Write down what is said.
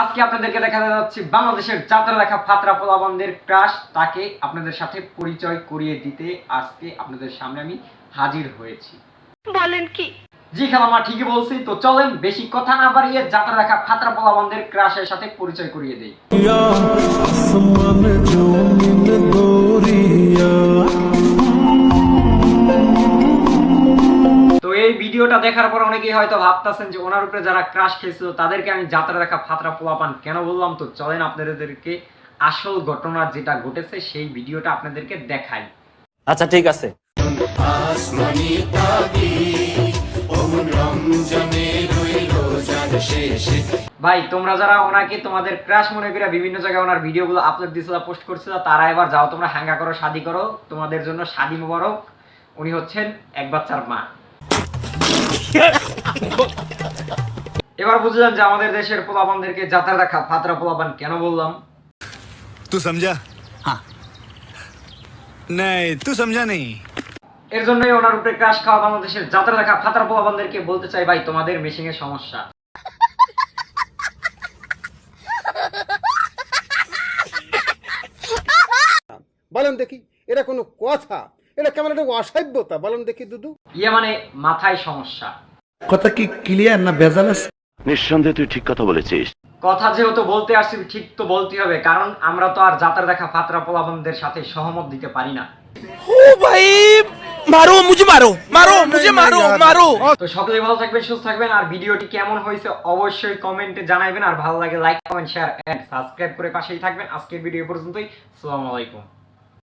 আজকে আপনাদেরকে দেখাতে যাচ্ছি বাংলাদেশের যাত্রা দেখা ফাতরা পোলাপানদের ক্রাশ, তাকে আপনাদের সাথে পরিচয় করিয়ে দিতে আজকে আপনাদের সামনে আমি হাজির হয়েছি। বলেন কি? জি খালামা, ঠিকই বলছি। তো চলেন বেশি কথা না বাড়িয়ে যাত্রা দেখা ফাতরা পোলাপানদের ক্রাশের সাথে পরিচয় করিয়ে দেই। তো এই ভিডিওটা দেখার পর অনেকেই হয়তো ভাবতেছেন যে ওনার উপরে যারা ক্রাশ খেয়েছিল তাদেরকে আমি যাত্রা দেখা ফাতরা পোলাপান কেন বললাম। তো চলেন আপনাদেরকে আসল ঘটনা যেটা ঘটেছে সেই ভিডিওটা আপনাদেরকে দেখাই। আচ্ছা ঠিক আছে। ভাই, তোমরা যারা ওনাকে তোমাদের ক্রাশ মনে করে বিভিন্ন জায়গায় ওনার ভিডিওগুলো আপলোড দিছিল, পোস্ট করছিল, তারা এবার যাও তোমরা হাঙ্গা করো, শাদি করো, তোমাদের জন্য শাদি মোবারক। উনি হচ্ছেন এক বাচ্চার মা। এবার বুঝলেন যে আমাদের দেশের পোলাপানদেরকে যাত্রা দেখা ফাতরা পোলাপান কেন বললাম। तू समझा? हाँ नहीं तू समझा नहीं। এর জন্যই ওনার উপরে ক্রাশ খাওয়া বাংলাদেশের যাত্রা দেখা ফাতরা পোলাপানদেরকে বলতে চাই, ভাই তোমাদের মেশিং এর সমস্যা। বলেন দেখি, এটা কোনো কথা? এটা কেমন একটা অসভ্যতা, বলেন দেখি দুদু। ইয়ে মানে মাথায় সমস্যা। কথা কি ক্লিয়ার না ভেজাল আছে? নিঃসন্দেহে তুই ঠিক কথা বলেছিস। কথা যেহেতু বলতে আসছি ঠিক তো বলতে হবে, কারণ আমরা তো আর যাত্রা দেখা ফাতরা পোলাপানদের সাথে সহমত দিতে পারি না। ও ভাই মারো মুঝে মারো মারো মুঝে মারো মারো। তো সকলেই ভালো থাকবেন, সুস্থ থাকবেন, আর ভিডিওটি কেমন হয়েছে অবশ্যই কমেন্টে জানাবেন, আর ভালো লাগে like comment share and subscribe করে পাশেই থাকবেন। আজকের ভিডিও পর্যন্তই। আসসালামু আলাইকুম।